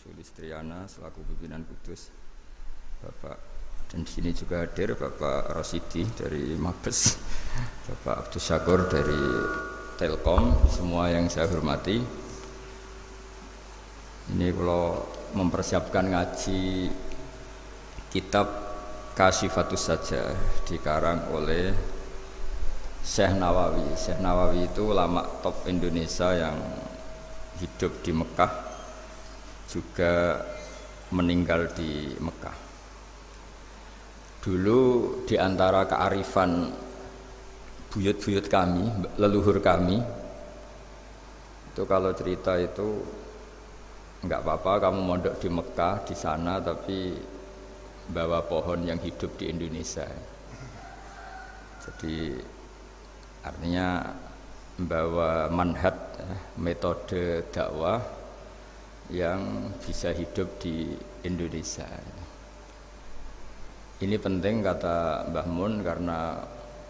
Sulistriana selaku pimpinan Kudus, Bapak, dan di sini juga hadir Bapak Rosidi dari Mabes, Bapak Abdus Syakur dari Telkom, semua yang saya hormati. Ini kalau mempersiapkan ngaji kitab Kasyifatus Sajah dikarang oleh Syekh Nawawi. Syekh Nawawi itu ulama top Indonesia yang hidup di Mekah, juga meninggal di Mekah. Dulu di antara kearifan buyut-buyut kami, leluhur kami, itu kalau cerita itu enggak apa-apa kamu mondok di Mekah di sana, tapi bawa pohon yang hidup di Indonesia. Jadi artinya membawa manhaj, metode dakwah yang bisa hidup di Indonesia. Ini penting kata Mbah Mun, karena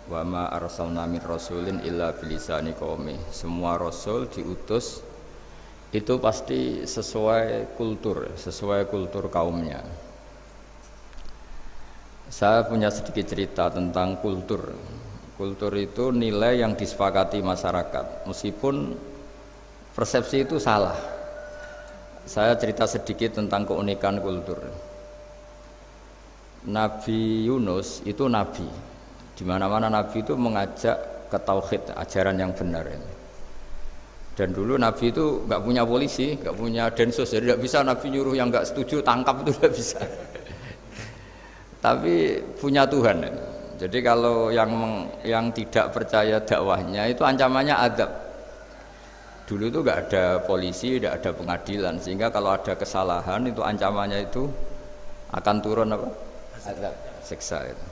wa ma arsalna min rasulin illa bilisani qaumi. Semua rasul diutus itu pasti sesuai kultur kaumnya. Saya punya sedikit cerita tentang kultur. Kultur itu nilai yang disepakati masyarakat, meskipun persepsi itu salah. Saya cerita sedikit tentang keunikan kultur. Nabi Yunus itu nabi. Di mana-mana nabi itu mengajak ke tauhid, ajaran yang benar. Dan dulu nabi itu nggak punya polisi, nggak punya densus, jadi tidak bisa nabi nyuruh yang nggak setuju tangkap, itu tidak bisa. Tapi punya Tuhan. Jadi kalau yang tidak percaya dakwahnya itu ancamannya azab. Dulu itu nggak ada polisi, tidak ada pengadilan, sehingga kalau ada kesalahan itu ancamannya itu akan turun apa? Azab, siksa itu.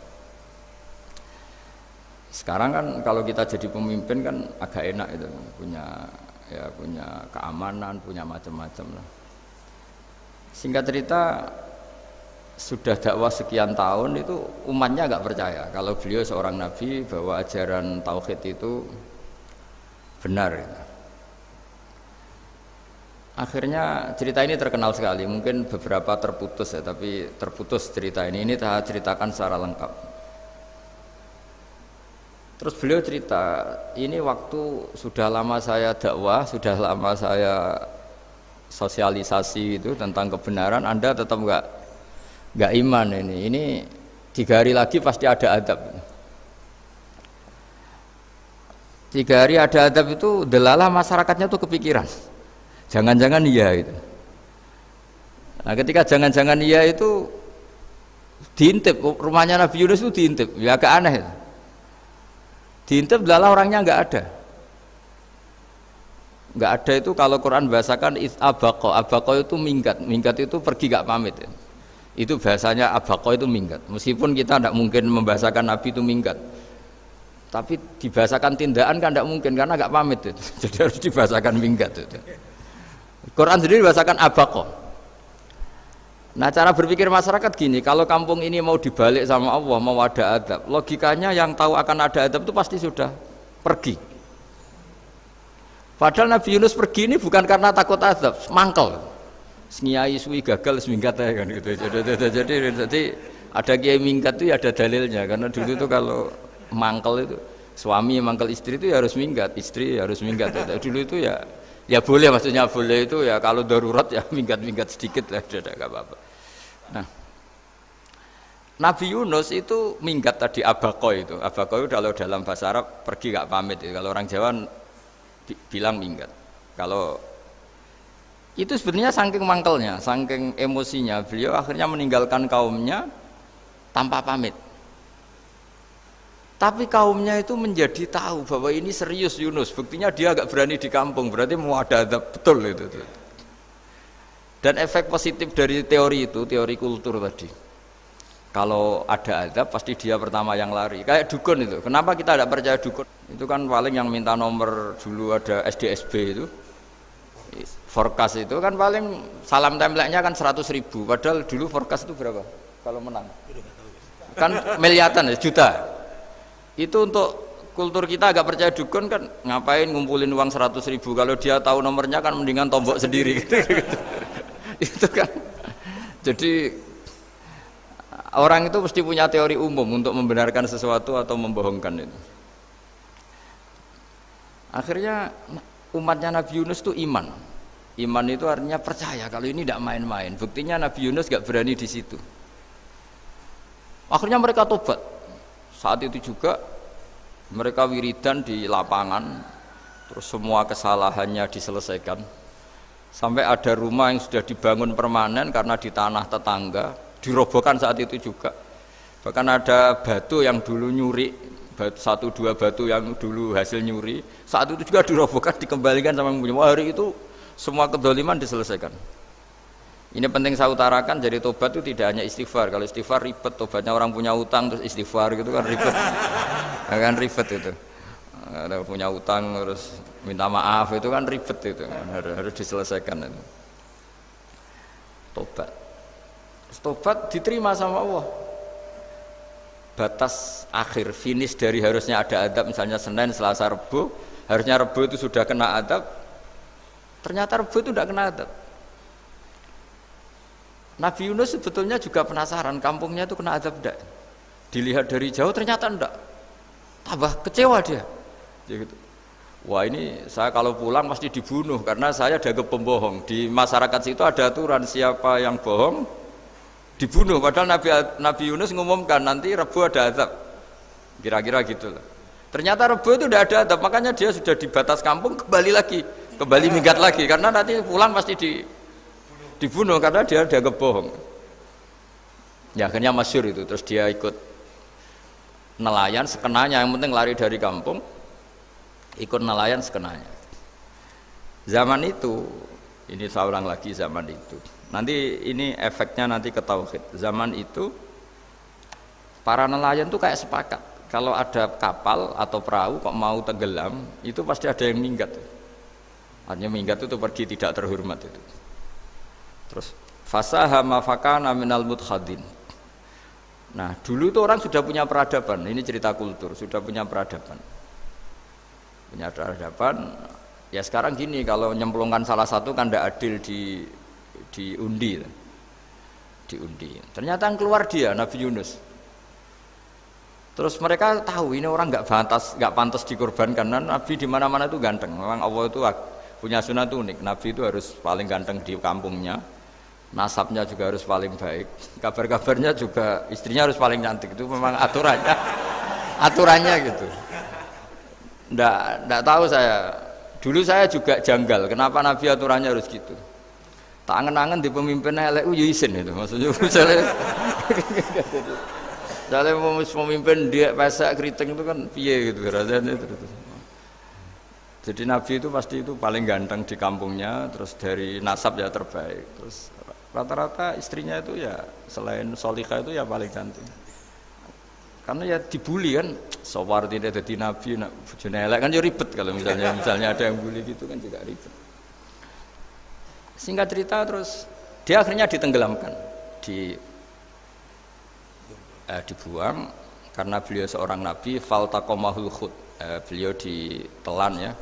Sekarang kan kalau kita jadi pemimpin kan agak enak itu, punya keamanan, punya macam-macam lah. Singkat cerita, sudah dakwah sekian tahun itu umatnya nggak percaya kalau beliau seorang nabi, bahwa ajaran tauhid itu benar. Akhirnya cerita ini terkenal sekali, mungkin beberapa terputus ya, tapi terputus cerita ini saya ceritakan secara lengkap. Terus beliau cerita, ini waktu sudah lama saya dakwah, sudah lama saya sosialisasi itu tentang kebenaran, Anda tetap nggak iman ini 3 hari lagi pasti ada adab. 3 hari ada adab itu delalah masyarakatnya tuh kepikiran, jangan-jangan iya itu. Nah ketika jangan-jangan iya itu diintip, rumahnya Nabi Yunus itu diintip, ya agak aneh. Diintip delalah orangnya nggak ada itu. Kalau Quran bahasakan abaqo itu minggat itu pergi gak pamit ya. Itu bahasanya abaqo itu minggat, meskipun kita tidak mungkin membahasakan Nabi itu minggat, tapi dibahasakan tindakan kan tidak mungkin karena gak pamit itu. Jadi harus dibahasakan minggat itu. Quran sendiri dibahasakan abaqo. Nah cara berpikir masyarakat gini, kalau kampung ini mau dibalik sama Allah, mau ada adab, logikanya yang tahu akan ada adab itu pasti sudah pergi. Padahal Nabi Yunus pergi ini bukan karena takut adab, mangkel. Nyai suwi gagal seminggat ya kan gitu. Jadi ada kiai minggat itu ya ada dalilnya, karena dulu itu kalau mangkel itu suami mangkel istri itu ya harus minggat, istri harus minggat. Dulu itu ya boleh, maksudnya boleh itu ya kalau darurat ya minggat sedikit lah, tidak apa-apa. Nah, Nabi Yunus itu minggat tadi abaqo itu kalau dalam bahasa Arab pergi gak pamit ya. Kalau orang Jawa bilang minggat. Kalau itu sebenarnya saking mangkelnya, saking emosinya, beliau akhirnya meninggalkan kaumnya tanpa pamit. Tapi kaumnya itu menjadi tahu bahwa ini serius Yunus, buktinya dia agak berani di kampung, berarti mau ada adab betul itu. Dan efek positif dari teori itu, teori kultur tadi, kalau ada adab pasti dia pertama yang lari. Kayak dukun itu, kenapa kita tidak percaya dukun? Itu kan paling yang minta nomor dulu ada SDSB itu, forecast itu kan paling salam template-nya kan 100.000, padahal dulu forecast itu berapa kalau menang? Kan miliaran ya, juta. Itu untuk kultur kita agak percaya dukun kan, ngapain ngumpulin uang 100.000, kalau dia tahu nomornya kan mendingan tombok sendiri gitu. Itu kan. Jadi orang itu mesti punya teori umum untuk membenarkan sesuatu atau membohongkan itu. Akhirnya umatnya Nabi Yunus itu iman. Iman itu artinya percaya kalau ini tidak main-main. Buktinya Nabi Yunus gak berani di situ. Akhirnya mereka tobat. Saat itu juga mereka wiridan di lapangan, terus semua kesalahannya diselesaikan. Sampai ada rumah yang sudah dibangun permanen karena di tanah tetangga, dirobohkan saat itu juga. Bahkan ada batu yang dulu nyuri, satu dua batu yang dulu hasil nyuri, saat itu juga dirobohkan, dikembalikan sama yang punya. Hari itu semua kedoliman diselesaikan. Ini penting saya utarakan, jadi tobat itu tidak hanya istighfar. Kalau istighfar ribet, tobatnya orang punya utang terus istighfar gitu kan ribet. Kan ribet itu. Ada punya utang terus minta maaf itu kan ribet itu kan. Harus diselesaikan itu. Tobat diterima sama Allah. Batas akhir finish dari harusnya ada adab, misalnya Senin, Selasa, Rebu, harusnya Rebu itu sudah kena adab, ternyata Rebu itu tidak kena adab. Nabi Yunus sebetulnya juga penasaran kampungnya itu kena adab tidak, dilihat dari jauh ternyata tidak, tambah kecewa dia. Gitu. Wah ini saya kalau pulang pasti dibunuh karena saya dianggap pembohong. Di masyarakat situ ada aturan siapa yang bohong dibunuh. Padahal Nabi Yunus ngumumkan nanti Rebu ada azab. Kira-kira gitu lah. Ternyata Rebu itu tidak ada azab, makanya dia sudah di batas kampung kembali lagi, kembali minggat lagi karena nanti pulang pasti dibunuh karena dia dianggap bohong. Ya akhirnya masyhur itu, terus dia ikut nelayan sekenanya, yang penting lari dari kampung. Ikut nelayan sekenanya. Zaman itu, ini saya ulang lagi zaman itu. Nanti ini efeknya nanti ke tauhid. Zaman itu para nelayan tuh kayak sepakat. Kalau ada kapal atau perahu kok mau tenggelam, itu pasti ada yang minggat. Artinya minggat itu pergi tidak terhormat itu. Terus fasahama fakana minal mudkhadin. Nah, dulu itu orang sudah punya peradaban. Ini cerita kultur, sudah punya peradaban. Punya peradaban. Ya sekarang gini, kalau nyemplungkan salah satu kan tidak adil diundi. Ternyata yang keluar dia Nabi Yunus. Terus mereka tahu ini orang nggak pantas dikorbankan. Karena Nabi di mana-mana itu ganteng. Memang Allah itu punya sunat unik. Nabi itu harus paling ganteng di kampungnya. Nasabnya juga harus paling baik. Kabar-kabarnya juga istrinya harus paling cantik. Itu memang aturannya gitu. Nggak tahu saya. Dulu saya juga janggal. Kenapa Nabi aturannya harus gitu? Tak angen-angen di pemimpin elek isin itu. Maksudnya misalnya pemimpin dia pesek keriting itu kan piye gitu rasanya itu. Jadi Nabi itu pasti itu paling ganteng di kampungnya. Terus dari nasab ya terbaik. Terus rata-rata istrinya itu ya selain solihah itu ya paling cantik. Karena ya dibully kan, sawar tidak jadi nabi, nak bojone elek kan ya ribet kalau misalnya ada yang bully gitu kan juga ribet. Singkat cerita terus dia akhirnya ditenggelamkan, dibuang karena beliau seorang nabi. Faltaqamahul khut, beliau ditelan ya.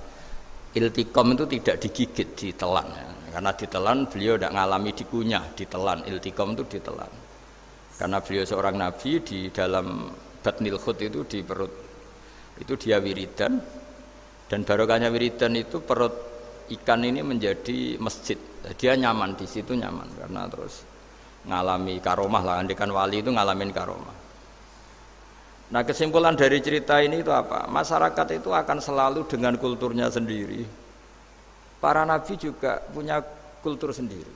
Iltiqam itu tidak digigit, ditelan ya. Karena ditelan beliau tidak ngalami dikunyah, ditelan. Iltiqam itu ditelan. Karena beliau seorang nabi, di dalam batnil khut itu di perut itu dia wiridan, dan barokahnya wiridan itu perut ikan ini menjadi masjid. Dia nyaman di situ, nyaman karena terus ngalami karomah lah. Andikan wali itu ngalamin karomah. Nah kesimpulan dari cerita ini itu apa? Masyarakat itu akan selalu dengan kulturnya sendiri. Para nabi juga punya kultur sendiri.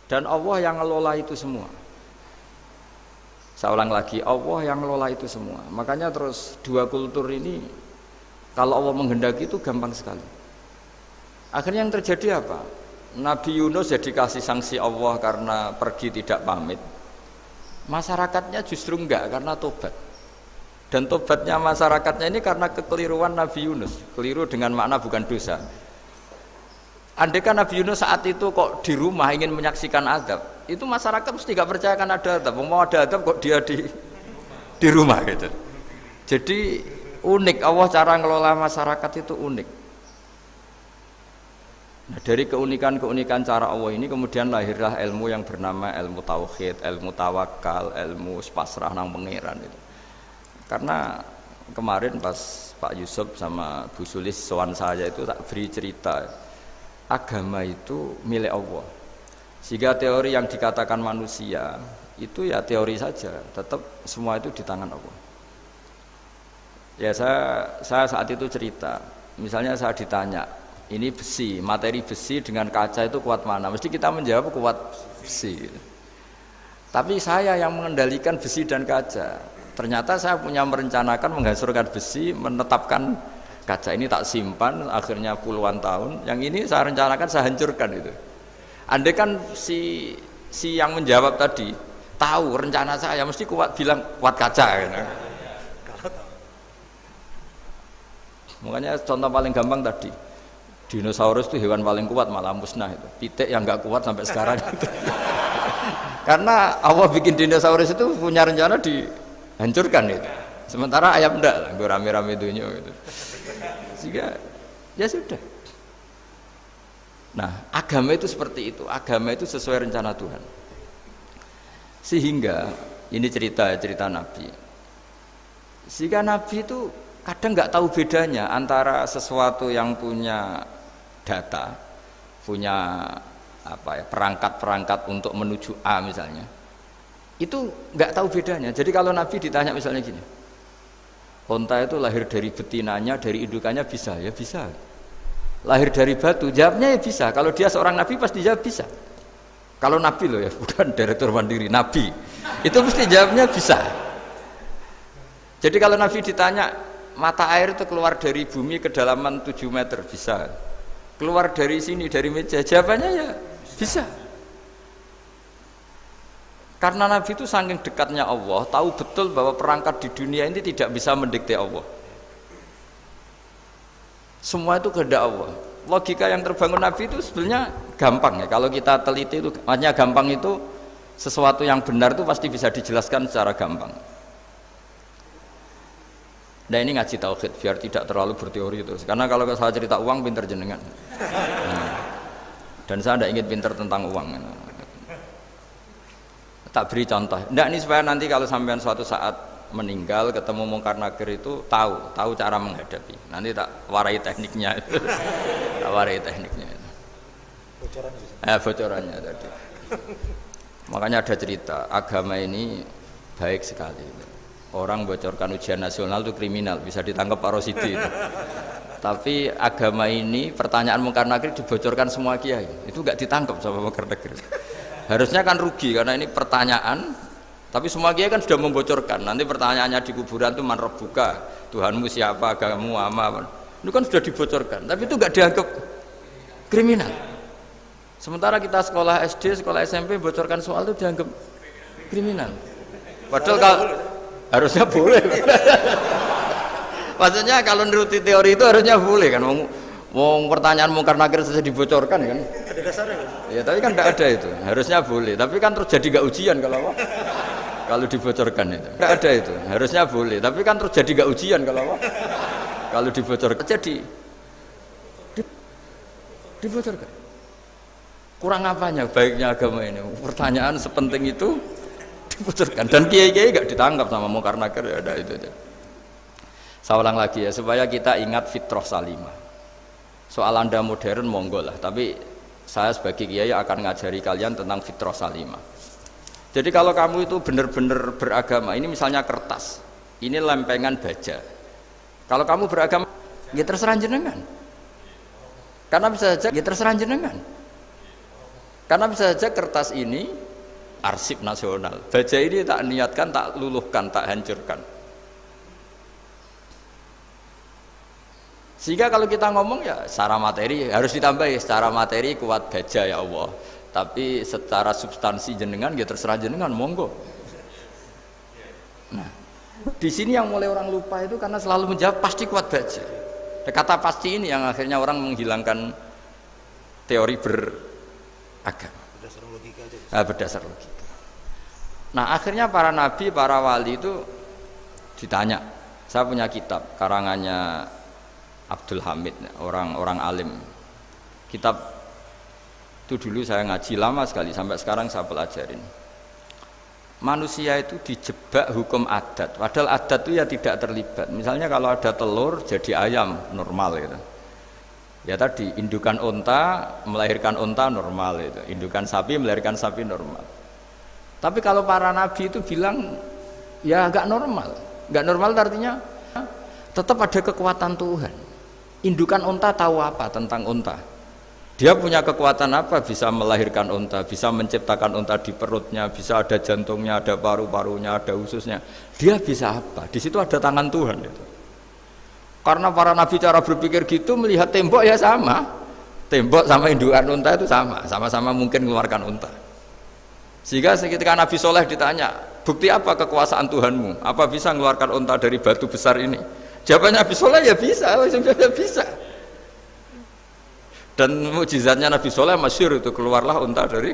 Dan Allah yang ngelola itu semua. Saya ulang lagi, Allah yang ngelola itu semua. Makanya terus dua kultur ini kalau Allah menghendaki itu gampang sekali. Akhirnya yang terjadi apa? Nabi Yunus jadi kasih sanksi Allah karena pergi tidak pamit. Masyarakatnya justru enggak karena tobat. Dan tobatnya masyarakatnya ini karena kekeliruan Nabi Yunus. Keliru dengan makna bukan dosa. Andaikan Nabi Yunus saat itu kok di rumah ingin menyaksikan azab, itu masyarakat mesti gak percaya kan ada azab. Mau ada azab kok dia di rumah gitu. Jadi unik, Allah cara ngelola masyarakat itu unik. Nah, dari keunikan-keunikan cara Allah ini kemudian lahirlah ilmu yang bernama ilmu tauhid, ilmu tawakal, ilmu pasrah nang pangeran itu. Karena kemarin pas Pak Yusuf sama Bu Sulis sowan saya itu tak beri cerita agama itu milik Allah. Sehingga teori yang dikatakan manusia itu ya teori saja, tetap semua itu di tangan Allah. Ya saya saat itu cerita, misalnya saya ditanya, ini besi, materi besi dengan kaca itu kuat mana? Mesti kita menjawab kuat besi. Tapi saya yang mengendalikan besi dan kaca. Ternyata saya punya merencanakan menghancurkan besi, menetapkan kaca ini tak simpan, akhirnya puluhan tahun. Yang ini saya rencanakan saya hancurkan itu. Andai kan si yang menjawab tadi tahu rencana saya, mesti kuat bilang kuat kaca. Gitu. Makanya contoh paling gampang tadi. Dinosaurus itu hewan paling kuat malah musnah itu. Pitik yang nggak kuat sampai sekarang itu. Karena Allah bikin dinosaurus itu punya rencana dihancurkan itu. Sementara ayam enggak lah, gue rame-rame dunia gitu. Sehingga ya sudah. Nah, agama itu seperti itu. Agama itu sesuai rencana Tuhan. Sehingga ini cerita Nabi. Sehingga Nabi itu kadang nggak tahu bedanya antara sesuatu yang punya data, punya perangkat-perangkat untuk menuju A misalnya, itu nggak tahu bedanya. Jadi kalau Nabi ditanya misalnya gini, onta itu lahir dari betinanya, dari indukannya bisa, ya bisa. Lahir dari batu, jawabnya ya bisa. Kalau dia seorang Nabi pasti jawab bisa. Kalau Nabi loh ya, bukan direktur mandiri, Nabi, itu mesti jawabnya bisa. Jadi kalau Nabi ditanya, mata air itu keluar dari bumi kedalaman 7 meter, bisa. Keluar dari sini, dari meja, jawabannya ya bisa. Karena Nabi itu saking dekatnya Allah, tahu betul bahwa perangkat di dunia ini tidak bisa mendikte Allah. Semua itu kehendak Allah. Logika yang terbangun Nabi itu sebenarnya gampang ya. Kalau kita teliti itu, makanya gampang itu sesuatu yang benar itu pasti bisa dijelaskan secara gampang. Nah ini ngaji tauhid biar tidak terlalu berteori itu. Karena kalau saya cerita uang pinter jenengan. Dan saya tidak ingin pinter tentang uang. Tak beri contoh. Tidak ini supaya nanti kalau sampean suatu saat meninggal ketemu Mungkar Nakir itu tahu cara menghadapi. Nanti tak warai tekniknya. Tak warai tekniknya. Bocorannya. Bocorannya tadi. Makanya ada cerita agama ini baik sekali. Orang bocorkan ujian nasional itu kriminal, bisa ditangkap Pak Rosidi itu. Tapi agama ini pertanyaan Mungkar Nakir dibocorkan semua kiai, itu nggak ditangkap sama Mungkar Nakir. Harusnya kan rugi karena ini pertanyaan, tapi semua kiai kan sudah membocorkan. Nanti pertanyaannya di kuburan itu man rabbuka, Tuhanmu siapa, agamamu apa. Itu kan sudah dibocorkan, tapi itu nggak dianggap kriminal. Sementara kita sekolah SD, sekolah SMP bocorkan soal itu dianggap kriminal. Padahal kalau harusnya boleh. Maksudnya kalau menuruti teori itu harusnya boleh kan. Wong pertanyaan Mungkar Nakir saja dibocorkan kan. Ada dasarnya. Ya tapi kan tidak ada itu. Harusnya boleh. Tapi kan terus jadi nggak ujian kalau dibocorkan itu. Tidak ada itu. Harusnya boleh. Tapi kan terus jadi nggak ujian kalau dibocorkan. Jadi dibocorkan. Kurang apanya baiknya agama ini? Pertanyaan sepenting itu dibocorkan dan kiai-kiai gak ditangkap sama Mungkar Nakir ya ada itu aja. Saya ulang lagi ya supaya kita ingat fitrah salimah. Soal Anda modern monggo lah, tapi saya sebagai kiai akan ngajari kalian tentang fitrah salimah. Jadi kalau kamu itu benar-benar beragama, ini misalnya kertas, ini lempengan baja. Kalau kamu beragama, ya terserah jenengan. Karena bisa saja ya terserah jenengan. Karena bisa saja kertas ini arsip nasional. Baja ini tak niatkan, tak luluhkan, tak hancurkan. Sehingga kalau kita ngomong ya secara materi harus ditambahi, secara materi kuat baja ya Allah. Tapi secara substansi jenengan ya terserah jenengan, monggo. Nah, di sini yang mulai orang lupa itu karena selalu menjawab pasti kuat baja. Kata pasti ini yang akhirnya orang menghilangkan teori beragama. Berdasar logika. Nah akhirnya para nabi, para wali itu ditanya. Saya punya kitab karangannya Abdul Hamid, orang alim. Kitab Itu dulu saya ngaji lama sekali, sampai sekarang saya pelajarin. Manusia itu dijebak hukum adat, padahal adat itu ya tidak terlibat. Misalnya kalau ada telur jadi ayam normal gitu. Ya tadi indukan unta melahirkan unta normal itu, indukan sapi melahirkan sapi normal. Tapi kalau para nabi itu bilang ya agak normal. Enggak normal artinya tetap ada kekuatan Tuhan. Indukan unta tahu apa tentang unta? Dia punya kekuatan apa? Bisa melahirkan unta, bisa menciptakan unta di perutnya, bisa ada jantungnya, ada paru-parunya, ada ususnya. Dia bisa apa? Di situ ada tangan Tuhan itu. Karena para nabi cara berpikir gitu, melihat tembok ya sama. Tembok sama indukan unta itu sama, sama-sama mungkin mengeluarkan unta. Sehingga ketika Nabi Soleh ditanya, bukti apa kekuasaan Tuhanmu? Apa bisa mengeluarkan unta dari batu besar ini? Jawabannya Nabi Soleh ya bisa, ya bisa. Dan mukjizatnya Nabi Soleh masyhur itu, keluarlah unta dari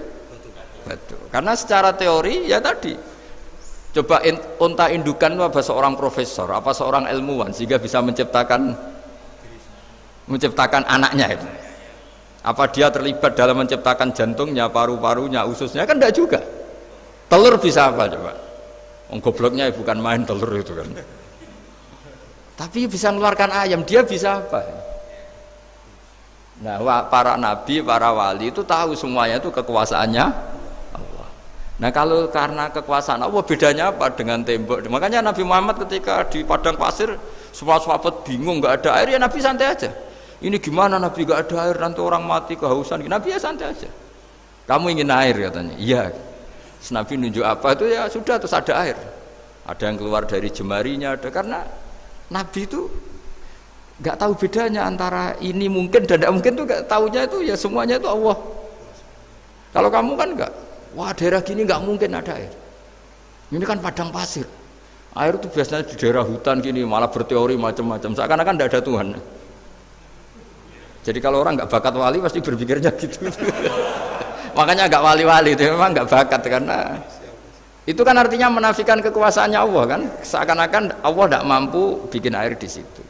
batu. Karena secara teori ya tadi, coba unta indukan itu apa seorang profesor, apa seorang ilmuwan sehingga bisa menciptakan anaknya itu. Apa dia terlibat dalam menciptakan jantungnya, paru-parunya, ususnya? Kan enggak juga. Telur bisa apa coba? Gobloknya bukan main telur itu kan. Tapi bisa mengeluarkan ayam, dia bisa apa? Nah, para nabi, para wali itu tahu semuanya itu kekuasaannya Allah. Nah, kalau karena kekuasaan Allah, bedanya apa dengan tembok? Makanya Nabi Muhammad ketika di padang pasir, semua sahabat bingung, nggak ada air, ya Nabi santai aja. Ini gimana Nabi nggak ada air, nanti orang mati kehausan. Nabi ya santai aja. Kamu ingin air katanya? Iya. Nabi nunjuk apa itu ya sudah, terus ada air. Ada yang keluar dari jemarinya, ada karena Nabi itu nggak tahu bedanya antara ini mungkin dan tidak mungkin tuh, nggak tahunya itu ya semuanya itu Allah. Kalau kamu kan nggak, wah daerah gini nggak mungkin ada air. Ini kan padang pasir. Air itu biasanya di daerah hutan gini malah berteori macam-macam. Seakan-akan tidak ada Tuhan. Jadi kalau orang nggak bakat wali pasti berpikirnya gitu. Makanya nggak wali-wali itu memang nggak bakat, karena itu kan artinya menafikan kekuasaannya Allah kan. Seakan-akan Allah tidak mampu bikin air di situ.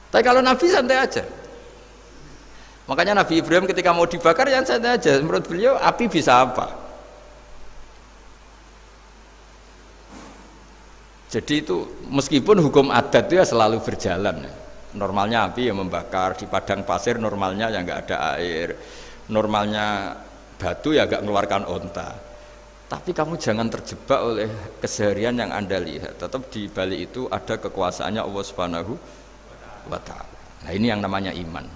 Tapi kalau Nabi santai aja. Makanya Nabi Ibrahim ketika mau dibakar ya santai aja. Menurut beliau api bisa apa? Jadi itu meskipun hukum adat itu ya selalu berjalan. Normalnya api yang membakar, di padang pasir normalnya ya nggak ada air. Normalnya batu ya nggak mengeluarkan onta. Tapi kamu jangan terjebak oleh keseharian yang Anda lihat. Tetap di balik itu ada kekuasaannya Allah Subhanahu wa ta'ala. Nah, ini yang namanya iman.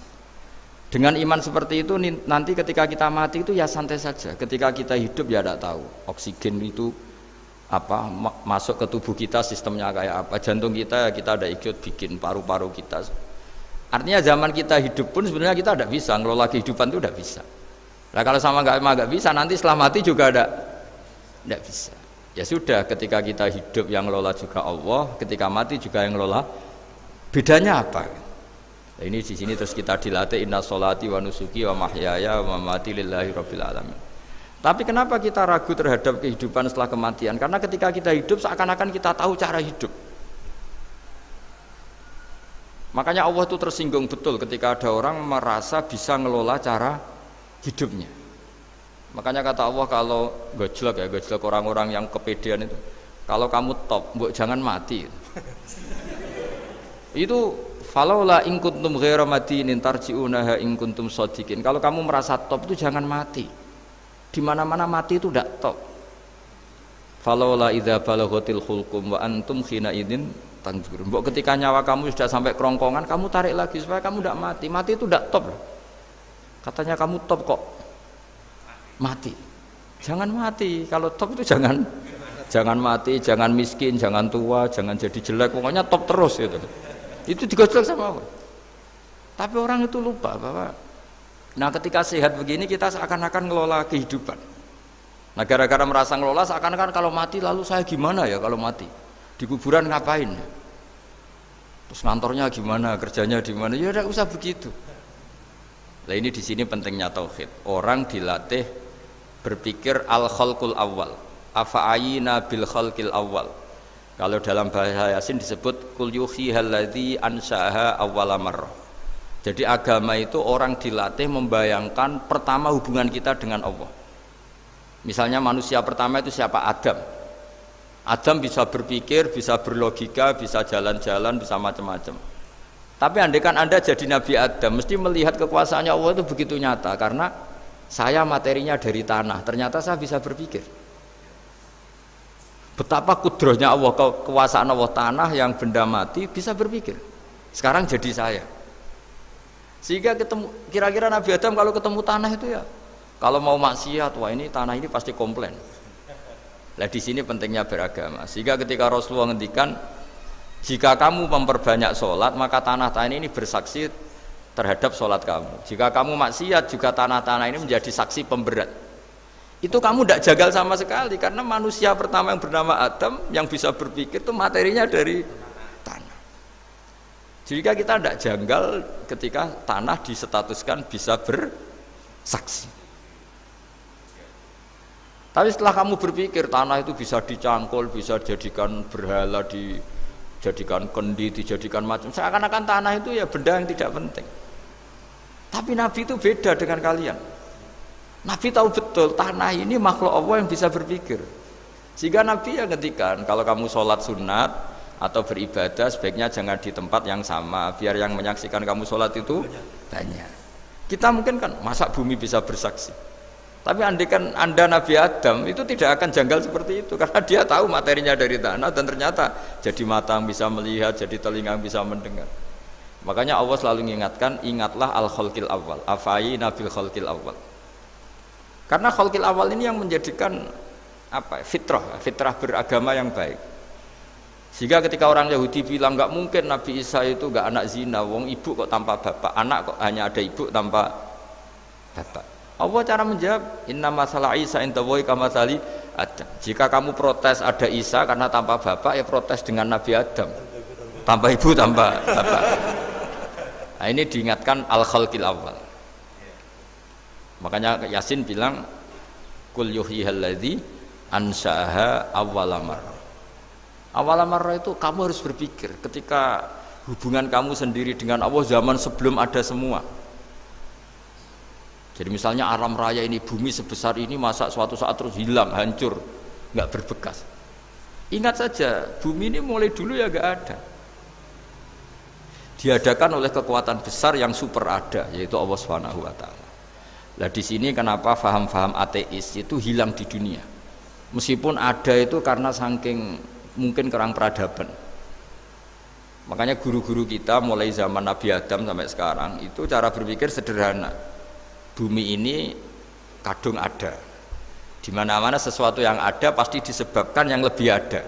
Dengan iman seperti itu nanti ketika kita mati itu ya santai saja. Ketika kita hidup ya tidak tahu oksigen itu apa masuk ke tubuh kita sistemnya kayak apa. Jantung kita ada ikut bikin, paru-paru kita. Artinya zaman kita hidup pun sebenarnya kita tidak bisa ngelola kehidupan, itu tidak bisa. Nah kalau sama nggak bisa, nanti setelah mati juga tidak bisa. Ya sudah, ketika kita hidup yang ngelola juga Allah, ketika mati juga yang ngelola. Bedanya apa? Nah, ini di sini terus kita dilatih inna sholati wa nusuki wa mahyaya wa mamati lillahi rabbil alamin. Tapi kenapa kita ragu terhadap kehidupan setelah kematian? Karena ketika kita hidup seakan-akan kita tahu cara hidup. Makanya Allah itu tersinggung betul ketika ada orang merasa bisa ngelola cara hidupnya. Makanya kata Allah kalau gojlok orang-orang yang kepedean itu, kalau kamu top, mbok jangan mati. Itu falaula in kuntum ghaira madinin tarji'unaha in kuntum shadiqin. Kalau kamu merasa top itu jangan mati. Di mana-mana mati itu tidak top. Falaula idza balaghatil khulqum wa antum khina idzin tanzurun. Mbok ketika nyawa kamu sudah sampai kerongkongan, kamu tarik lagi supaya kamu tidak mati. Mati itu tidak top. Katanya kamu top kok mati. Jangan mati. Kalau top itu jangan mati, jangan miskin, jangan tua, jangan jadi jelek. Pokoknya top terus gitu. Itu digojlok sama Allah. Tapi orang itu lupa bahwa ketika sehat begini kita seakan-akan ngelola kehidupan. Nah gara-gara merasa ngelola seakan-akan kalau mati lalu saya gimana ya kalau mati? Di kuburan ngapain? Terus ngantornya gimana, kerjanya di mana? Ya tidak usah begitu. Nah ini di sini pentingnya tauhid. Orang dilatih berpikir al-khalqul awal. Afa'ayina bil khalqil awal. Kalau dalam bahasa Yasin disebut kul yuhyi alladzi ansha'aha awwala marrah. Jadi agama itu orang dilatih membayangkan pertama hubungan kita dengan Allah. Misalnya manusia pertama itu siapa? Adam. Adam bisa berpikir, bisa berlogika, bisa jalan-jalan, bisa macam-macam. Tapi andaikan Anda jadi Nabi Adam, mesti melihat kekuasaannya Allah itu begitu nyata, karena saya materinya dari tanah, ternyata saya bisa berpikir. Betapa kudrohnya Allah, kekuasaan Allah, tanah yang benda mati bisa berpikir. Sekarang jadi saya. Sehingga ketemu, kira-kira Nabi Adam kalau ketemu tanah itu ya, kalau mau maksiat, wah ini tanah ini pasti komplain. Nah di sini pentingnya beragama. Sehingga ketika Rasulullah ngendikan, jika kamu memperbanyak sholat, maka tanah-tanah ini bersaksi terhadap sholat kamu. Jika kamu maksiat, juga tanah-tanah ini menjadi saksi pemberat. Itu kamu tidak jagal sama sekali, karena manusia pertama yang bernama Adam yang bisa berpikir itu materinya dari tanah. Jika kita tidak janggal ketika tanah disetatuskan bisa bersaksi. Tapi setelah kamu berpikir tanah itu bisa dicangkul, bisa dijadikan berhala, dijadikan kendi, dijadikan macam, seakan-akan tanah itu ya benda yang tidak penting. Tapi Nabi itu beda dengan kalian. Nabi tahu betul tanah ini makhluk Allah yang bisa berpikir. Sehingga Nabi yang ngetikan, kalau kamu sholat sunat atau beribadah sebaiknya jangan di tempat yang sama, biar yang menyaksikan kamu sholat itu banyak. Kita mungkin kan masa bumi bisa bersaksi, tapi andaikan Anda Nabi Adam itu tidak akan janggal seperti itu, karena dia tahu materinya dari tanah dan ternyata jadi mata yang bisa melihat, jadi telinga yang bisa mendengar. Makanya Allah selalu mengingatkan, ingatlah al-khalqil awal, afai nabil khalqil awal. Karena khalqil awal ini yang menjadikan fitrah beragama yang baik. Sehingga ketika orang Yahudi bilang nggak mungkin Nabi Isa itu nggak anak zina, wong ibu kok tanpa bapak, anak kok hanya ada ibu tanpa bapak. Allah cara menjawab, inna masalah Isa indallahi kamatsali Adam. Jika kamu protes ada Isa karena tanpa bapak, ya protes dengan Nabi Adam, tanpa ibu tanpa bapak. Nah ini diingatkan al-khalqil awal. Makanya Yasin bilang kul yuhyihalladzi ansa'aha awwalamar. Awwalamar itu kamu harus berpikir ketika hubungan kamu sendiri dengan Allah zaman sebelum ada semua. Jadi misalnya alam raya ini, bumi sebesar ini, masa suatu saat terus hilang, hancur, nggak berbekas. Ingat saja bumi ini mulai dulu ya nggak ada, diadakan oleh kekuatan besar yang super ada, yaitu Allah Subhanahu wa Ta'ala. Nah di sini kenapa faham-faham ateis itu hilang di dunia, meskipun ada itu karena saking mungkin kurang peradaban. Makanya guru-guru kita mulai zaman Nabi Adam sampai sekarang itu cara berpikir sederhana. Bumi ini kadung ada, di mana-mana sesuatu yang ada pasti disebabkan yang lebih ada.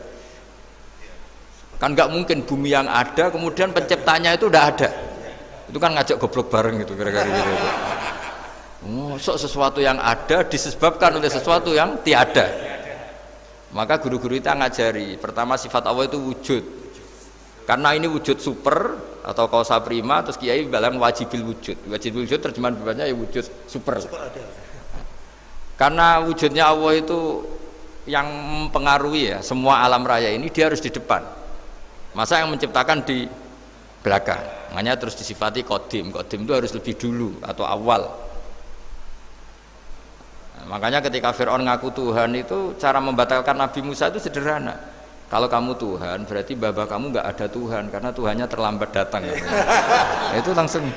Kan nggak mungkin bumi yang ada kemudian penciptanya itu udah ada. Itu kan ngajak goblok bareng gitu kira-kira gitu. Sesuatu yang ada disebabkan oleh sesuatu yang tiada. Maka guru-guru kita ngajari pertama sifat Allah itu wujud, karena ini wujud super atau kausa prima, terus kiai bilang wajibil wujud. Wajibil wujud terjemahan bebasnya ya wujud super. Karena wujudnya Allah itu yang mempengaruhi ya semua alam raya ini, dia harus di depan, masa yang menciptakan di belakang. Makanya terus disifati qadim. Qadim itu harus lebih dulu atau awal. Makanya ketika Fir'aun ngaku Tuhan itu cara membatalkan Nabi Musa itu sederhana. Kalau kamu Tuhan berarti baba kamu nggak ada Tuhan karena Tuhannya terlambat datang. Itu langsung,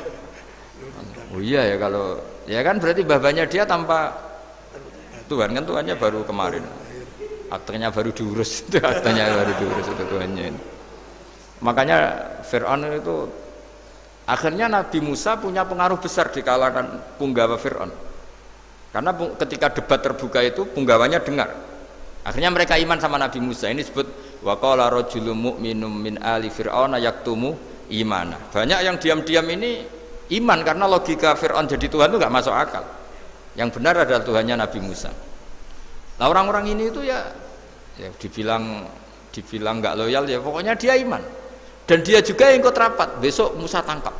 oh iya ya, kalau ya kan berarti babanya dia tanpa Tuhan, kan Tuhannya baru kemarin, aktenya baru diurus, itu aktenya baru diurus itu Tuhannya ini. Makanya Fir'aun itu akhirnya Nabi Musa punya pengaruh besar di kalangan punggawa Fir'aun. Karena ketika debat terbuka itu punggawanya dengar, akhirnya mereka iman sama Nabi Musa. Ini disebut wa qala rajulun mu'minun min ali fir'auna yaktumu imana. Banyak yang diam-diam ini iman karena logika Fir'aun jadi Tuhan itu nggak masuk akal. Yang benar adalah Tuhannya Nabi Musa. Nah orang-orang ini itu ya dibilang nggak loyal ya, pokoknya dia iman. Dan dia juga yang ikut rapat, besok Musa tangkap.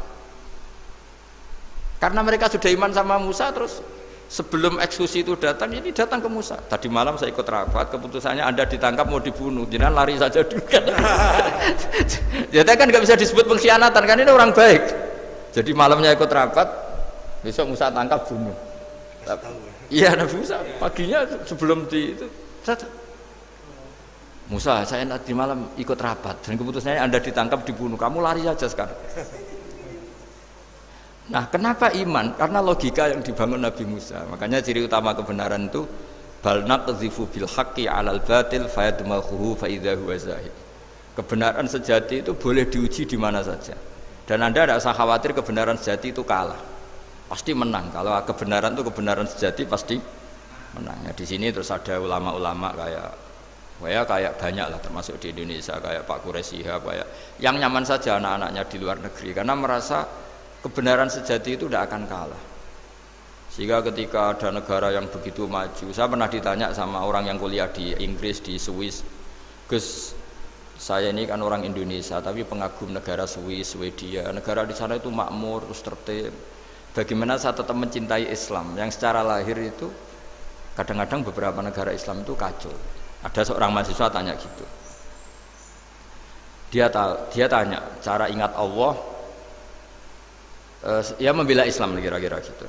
Karena mereka sudah iman sama Musa, terus sebelum eksekusi itu datang, ini datang ke Musa. Tadi malam saya ikut rapat, keputusannya Anda ditangkap mau dibunuh, jangan lari saja dulu kan. Jadi kan nggak bisa disebut pengkhianatan, kan ini orang baik. Jadi malamnya ikut rapat, besok Musa tangkap bunuh. Iya Nabi Musa paginya sebelum di itu Musa, saya nanti malam ikut rapat dan keputusannya Anda ditangkap dibunuh, kamu lari aja sekarang. Nah, kenapa iman? Karena logika yang dibangun Nabi Musa. Makanya ciri utama kebenaran itu bal naqdhifu bil haqqi 'alal batil fayadmaghuhu fa idza huwa zahid. Kebenaran sejati itu boleh diuji di mana saja. Dan Anda tidak usah khawatir kebenaran sejati itu kalah. Pasti menang. Kalau kebenaran itu kebenaran sejati pasti menang. Nah, di sini terus ada ulama-ulama kayak banyak lah termasuk di Indonesia kayak Pak Quraisy kayak yang nyaman saja anak-anaknya di luar negeri karena merasa kebenaran sejati itu tidak akan kalah. Sehingga ketika ada negara yang begitu maju, saya pernah ditanya sama orang yang kuliah di Inggris, di Swiss, Gus, saya ini kan orang Indonesia tapi pengagum negara Swiss, Swedia, negara di sana itu makmur, terus tertib. Bagaimana saya tetap mencintai Islam yang secara lahir itu kadang-kadang beberapa negara Islam itu kacau. Ada seorang mahasiswa tanya gitu. Dia tanya cara ingat Allah, ya membela Islam kira-kira gitu.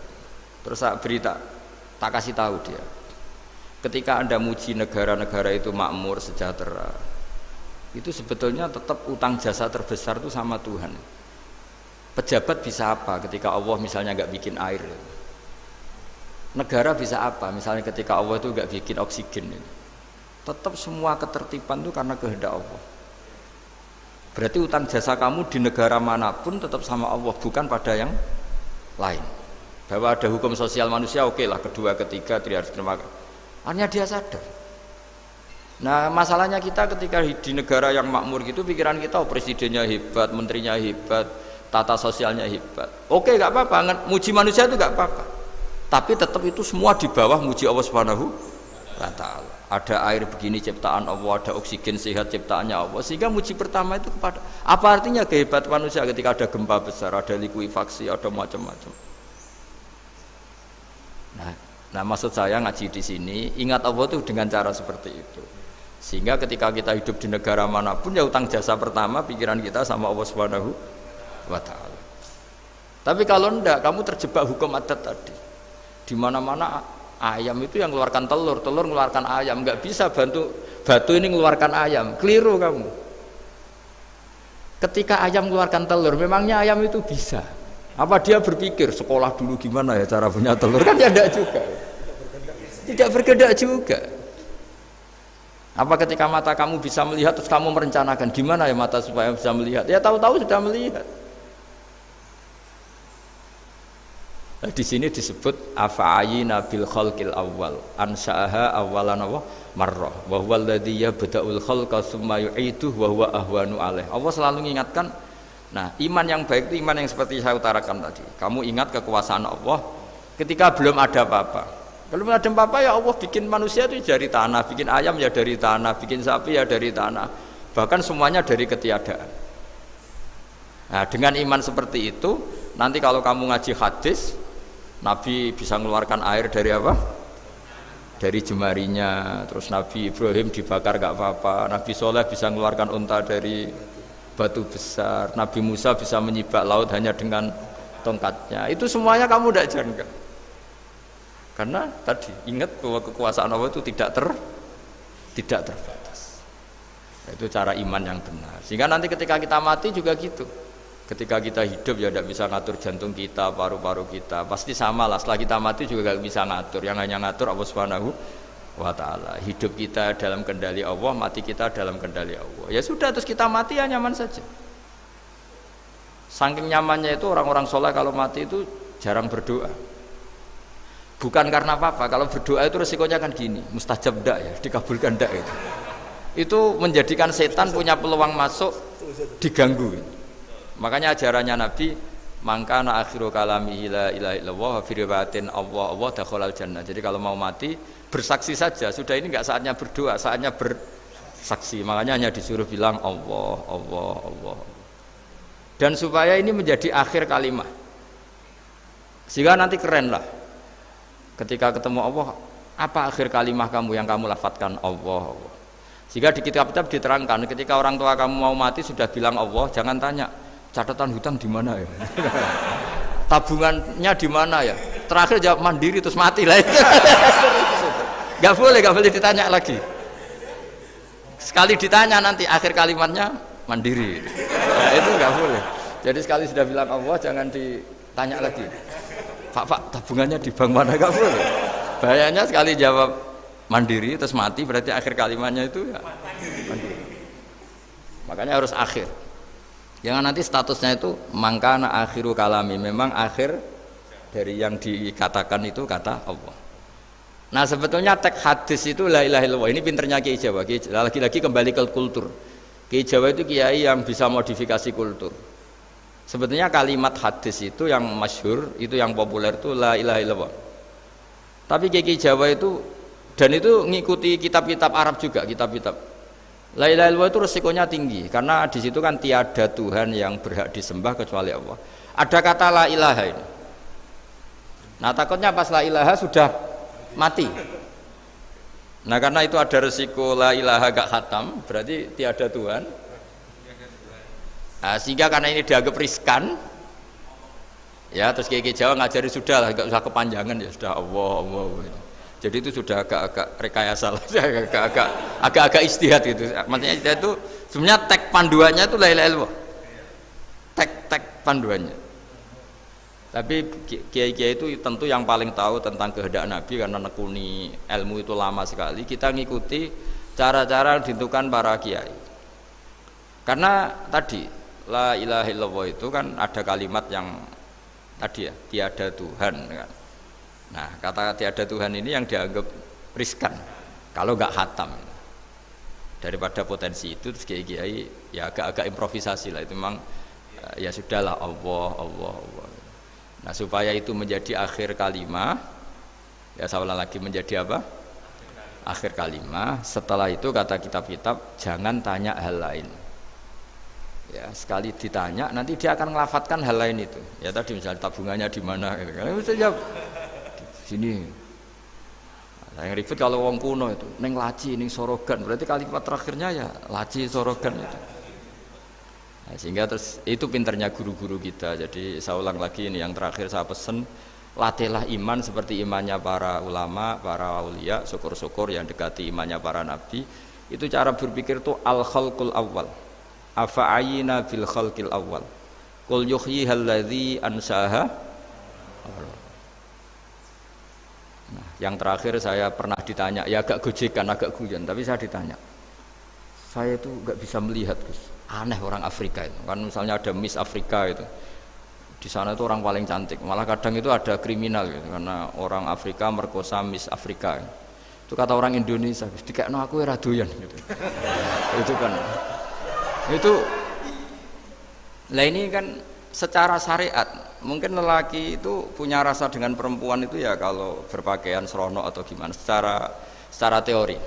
Terus saya tak kasih tahu dia. Ketika Anda muji negara-negara itu makmur, sejahtera, itu sebetulnya tetap utang jasa terbesar itu sama Tuhan. Pejabat bisa apa ketika Allah misalnya nggak bikin air? Negara bisa apa misalnya ketika Allah itu nggak bikin oksigen? Tetap semua ketertiban itu karena kehendak Allah. Berarti utang jasa kamu di negara manapun tetap sama Allah, bukan pada yang lain. Bahwa ada hukum sosial manusia, oke lah, kedua, ketiga, dia harus terima. Hanya dia sadar. Nah, masalahnya kita ketika di negara yang makmur gitu, pikiran kita, oh, presidennya hebat, menterinya hebat, tata sosialnya hebat. Oke, nggak apa-apa, muji manusia itu nggak apa-apa. Tapi tetap itu semua di bawah muji Allah Subhanahu wa Ta'ala. Ada air begini ciptaan Allah, ada oksigen sehat ciptaannya Allah, sehingga muji pertama itu kepada apa artinya kehebatan manusia ketika ada gempa besar, ada likuifaksi, ada macam-macam. Nah, maksud saya ngaji di sini ingat Allah itu dengan cara seperti itu, sehingga ketika kita hidup di negara manapun ya utang jasa pertama pikiran kita sama Allah Subhanahu wa Ta'ala. Tapi kalau enggak, kamu terjebak hukum adat tadi, di mana-mana ayam itu yang mengeluarkan telur, telur mengeluarkan ayam, nggak bisa batu ini mengeluarkan ayam, keliru kamu. Ketika ayam mengeluarkan telur, memangnya ayam itu bisa? Apa dia berpikir sekolah dulu gimana ya cara punya telur? Kan tidak juga, tidak bergerak juga. Apa ketika mata kamu bisa melihat terus kamu merencanakan gimana ya mata supaya bisa melihat? Ya tahu-tahu sudah melihat. Nah, di sini disebut afa'ayina bil khalqil awwal ansa'aha awwalan marrah wa huwa alladhi yabda'ul khalqa tsumma yu'iduhu wa huwa ahwanu alaih. Allah selalu mengingatkan, nah, iman yang baik itu iman yang seperti saya utarakan tadi. Kamu ingat kekuasaan Allah ketika belum ada apa-apa. Belum ada apa-apa ya Allah bikin manusia itu dari tanah, bikin ayam ya dari tanah, bikin sapi ya dari tanah. Bahkan semuanya dari ketiadaan. Nah, dengan iman seperti itu, nanti kalau kamu ngaji hadis, Nabi bisa mengeluarkan air dari apa? Dari jemarinya. Terus Nabi Ibrahim dibakar gak apa-apa. Nabi Soleh bisa mengeluarkan unta dari batu besar. Nabi Musa bisa menyibak laut hanya dengan tongkatnya. Itu semuanya kamu tidak jangka. Karena tadi ingat bahwa kekuasaan Allah itu tidak terbatas. Itu cara iman yang benar. Sehingga nanti ketika kita mati juga gitu. Ketika kita hidup ya tidak bisa ngatur jantung kita, paru-paru kita, pasti sama lah. Setelah kita mati juga tidak bisa ngatur. Yang hanya ngatur Allah Subhanahu wa Ta'ala. Hidup kita dalam kendali Allah, mati kita dalam kendali Allah. Ya sudah, terus kita mati ya nyaman saja. Saking nyamannya itu orang-orang soleh kalau mati itu jarang berdoa. Bukan karena apa-apa. Kalau berdoa itu resikonya kan gini, mustajab ndak ya, dikabulkan ndak itu. Itu menjadikan setan punya peluang masuk, diganggu. Makanya ajarannya Nabi, mangkana akhiru kalamihi la ilaha illallah wa fi riwayatin Allah dakhalal jannah. Jadi kalau mau mati bersaksi saja, sudah ini enggak saatnya berdoa, saatnya bersaksi. Makanya hanya disuruh bilang Allah, Allah, Allah. Dan supaya ini menjadi akhir kalimat. Sehingga nanti keren lah. Ketika ketemu Allah, apa akhir kalimat kamu yang kamu lafadzkan Allah, Allah. Sehingga di kitab-kitab diterangkan ketika orang tua kamu mau mati sudah bilang Allah, jangan tanya catatan hutang di mana ya? Tabungannya di mana ya? Terakhir jawab mandiri terus mati lah. Gak boleh ditanya lagi. Sekali ditanya nanti akhir kalimatnya mandiri. Nah, itu gak boleh. Jadi sekali sudah bilang Allah jangan ditanya lagi. Pak tabungannya di bank mana? Gak boleh. Bahayanya sekali jawab mandiri terus mati berarti akhir kalimatnya itu ya mandiri. Makanya harus akhir. Jangan nanti statusnya itu mangkana akhiru kalami, memang akhir dari yang dikatakan itu kata Allah. Nah sebetulnya teks hadis itu la ilaha illallah. Ini pinternya Kiai Jawa. Lagi-lagi kembali ke kultur. Kiai Jawa itu kiai yang bisa modifikasi kultur. Sebetulnya kalimat hadis itu yang masyhur, itu yang populer itu la ilaha illallah. Tapi Kiai Jawa itu dan itu ngikuti kitab-kitab Arab juga, kitab-kitab. La ilaha illallah itu resikonya tinggi karena di situ kan tiada Tuhan yang berhak disembah kecuali Allah. Ada kata la ilaha ini. Nah takutnya pas la ilaha sudah mati. Nah karena itu ada resiko la ilaha gak khatam, berarti tiada Tuhan. Nah, sehingga karena ini dianggap riskan, ya terus Kiai Jawa ngajari sudah lah, gak usah kepanjangan ya sudah Allah. Jadi itu sudah agak-agak rekayasa lah, agak-agak istihad gitu. Maksudnya istihad itu sebenarnya teks panduannya itu la ilaha illallah. Teks panduannya. Tapi kiai-kiai itu tentu yang paling tahu tentang kehendak Nabi karena nekuni ilmu itu lama sekali. Kita ngikuti cara-cara ditentukan para kiai. Karena tadi la ilaha illallah itu kan ada kalimat yang tadi ya, tiada Tuhan kan. Nah kata tiada Tuhan ini yang dianggap riskan kalau nggak khatam. Daripada potensi itu terus kiai-kiai ya agak-agak improvisasi lah, itu memang ya sudahlah Allah. Nah supaya itu menjadi akhir kalimah, ya saya ulang lagi menjadi apa? Akhir kalimah. Setelah itu kata kitab-kitab jangan tanya hal lain. Ya sekali ditanya nanti dia akan ngelafatkan hal lain itu. Ya tadi misalnya tabungannya di mana? Gitu. Karena bisa jawab sini. Nah, yang ribet kalau wong kuno itu neng laci, neng sorogan. Berarti kalimat terakhirnya ya laci sorogan itu. Nah, sehingga terus itu pinternya guru-guru kita. Jadi saya ulang lagi ini yang terakhir saya pesen, latihlah iman seperti imannya para ulama, para aulia, syukur-syukur yang dekati imannya para nabi. Itu cara berpikir tuh al khalqul awal. Afa'ayina bil khalqil awal. Qul yuhyihal ladzi ansaha. Nah, yang terakhir saya pernah ditanya, ya agak gojekan, agak guyon, tapi saya ditanya. Saya itu nggak bisa melihat, Gus. Aneh orang Afrika itu. Kan misalnya ada Miss Afrika itu. Di sana itu orang paling cantik. Malah kadang itu ada kriminal gitu, karena orang Afrika merkosa Miss Afrika. Itu kata orang Indonesia, Gus, dikekno aku ora doyan gitu. Itu kan. Itu lah ini kan secara syariat mungkin lelaki itu punya rasa dengan perempuan itu ya kalau berpakaian serono atau gimana secara teori.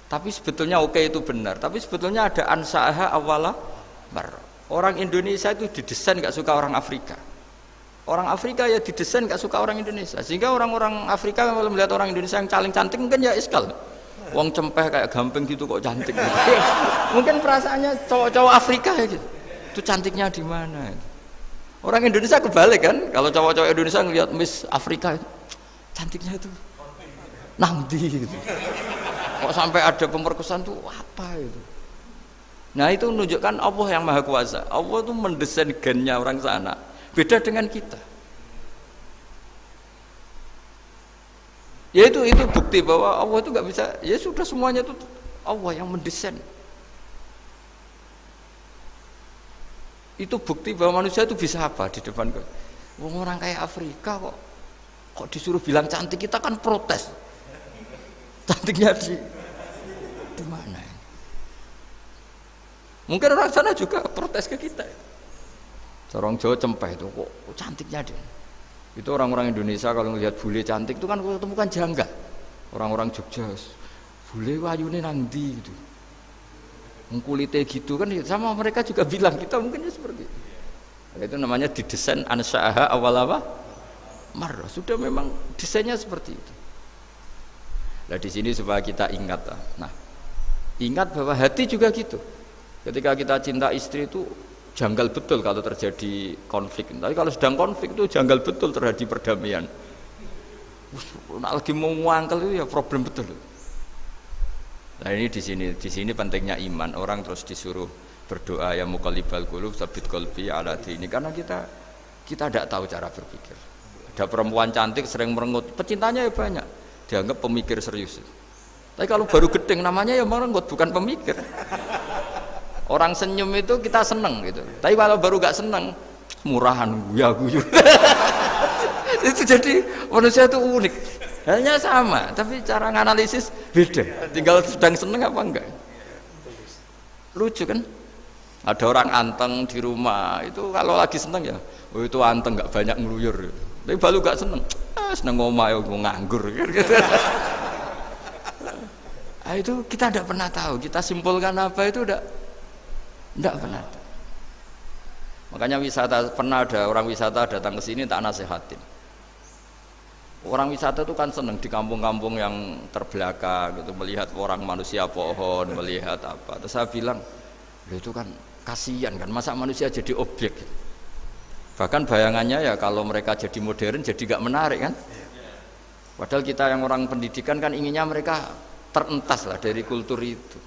Tapi sebetulnya oke itu benar. Tapi sebetulnya ada ansaha awala bar. Orang Indonesia itu didesain gak suka orang Afrika. Orang Afrika ya didesain gak suka orang Indonesia. Sehingga orang-orang Afrika kalau melihat orang Indonesia yang paling cantik mungkin ya iskal. Wong cempeh kayak gampang gitu kok cantik gitu. Mungkin perasaannya cowok-cowok Afrika ya gitu. Itu cantiknya di mana? Orang Indonesia kebalik kan, kalau cowok-cowok Indonesia ngelihat Miss Afrika itu cantiknya itu nangdi gitu. Kok sampai ada pemerkosaan tuh apa itu? Nah itu menunjukkan Allah yang Maha Kuasa. Allah tuh mendesain gennya orang sana. Beda dengan kita. Ya itu bukti bahwa Allah itu nggak bisa. Ya sudah semuanya itu Allah yang mendesain. Itu bukti bahwa manusia itu bisa apa di depan orang kayak Afrika kok disuruh bilang cantik, kita kan protes. Cantiknya di mana? Mungkin orang sana juga protes ke kita. Orang Jawa cempeh itu kok cantiknya dia. Itu orang-orang Indonesia kalau melihat bule cantik itu kan ketemu kan janggal. Orang-orang Jogja bule wayune nang ndi gitu. Kulitnya gitu kan sama mereka juga bilang kita mungkinnya seperti itu. Itu namanya didesain ansaaha awal apa? Marrah. Sudah memang desainnya seperti itu. Nah di sini supaya kita ingat. Nah, ingat bahwa hati juga gitu. Ketika kita cinta istri itu janggal betul kalau terjadi konflik. Tapi kalau sedang konflik itu janggal betul terjadi perdamaian. Nah, lagi mau ngangkel itu ya problem betul. Nah ini di sini pentingnya iman. Orang terus disuruh berdoa ya muqallibal qulub tsabbit qalbi ala dini, karena kita tidak tahu cara berpikir. Ada perempuan cantik sering merengut, pecintanya ya banyak, dianggap pemikir serius. Tapi kalau baru gedeng namanya ya merengut, bukan pemikir. Orang senyum itu kita seneng gitu. Tapi kalau baru gak seneng, murahan guyu. Itu jadi manusia itu unik. Hanya sama, tapi cara nganalisis beda. Tinggal sedang seneng apa enggak. Lucu kan? Ada orang anteng di rumah, itu kalau lagi seneng ya, oh itu anteng gak banyak ngeluyur. Tapi baru gak seneng, seneng ngomah ya nganggur. Nah, itu kita tidak pernah tahu. Kita simpulkan apa itu tidak pernah tahu. Makanya wisata, pernah ada orang wisata datang ke sini tak nasihatin. Orang wisata itu kan seneng di kampung-kampung yang terbelakang gitu, melihat orang manusia pohon, melihat apa. Terus saya bilang, itu kan kasihan kan, masa manusia jadi objek. Bahkan bayangannya ya kalau mereka jadi modern jadi gak menarik kan. Padahal kita yang orang pendidikan kan inginnya mereka terentas lah dari kultur itu.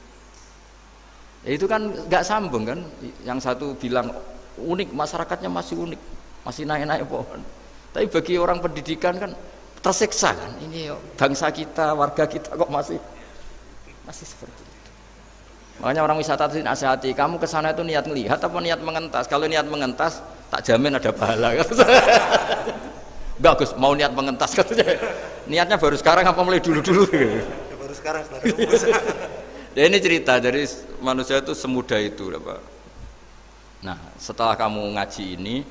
Ya itu kan gak sambung kan. Yang satu bilang unik, masyarakatnya masih unik, masih naik-naik pohon. Tapi bagi orang pendidikan kan tersiksa kan, ini bangsa kita, warga kita kok masih seperti itu. Makanya orang wisata itu nasihati, kamu kesana itu niat melihat apa niat mengentas? Kalau niat mengentas tak jamin ada pahala. Enggak Gus, mau niat mengentas katanya. Niatnya baru sekarang apa mulai dulu-dulu? Baru sekarang. Ya ini cerita dari manusia itu semudah itu, Pak. Nah, setelah kamu ngaji ini,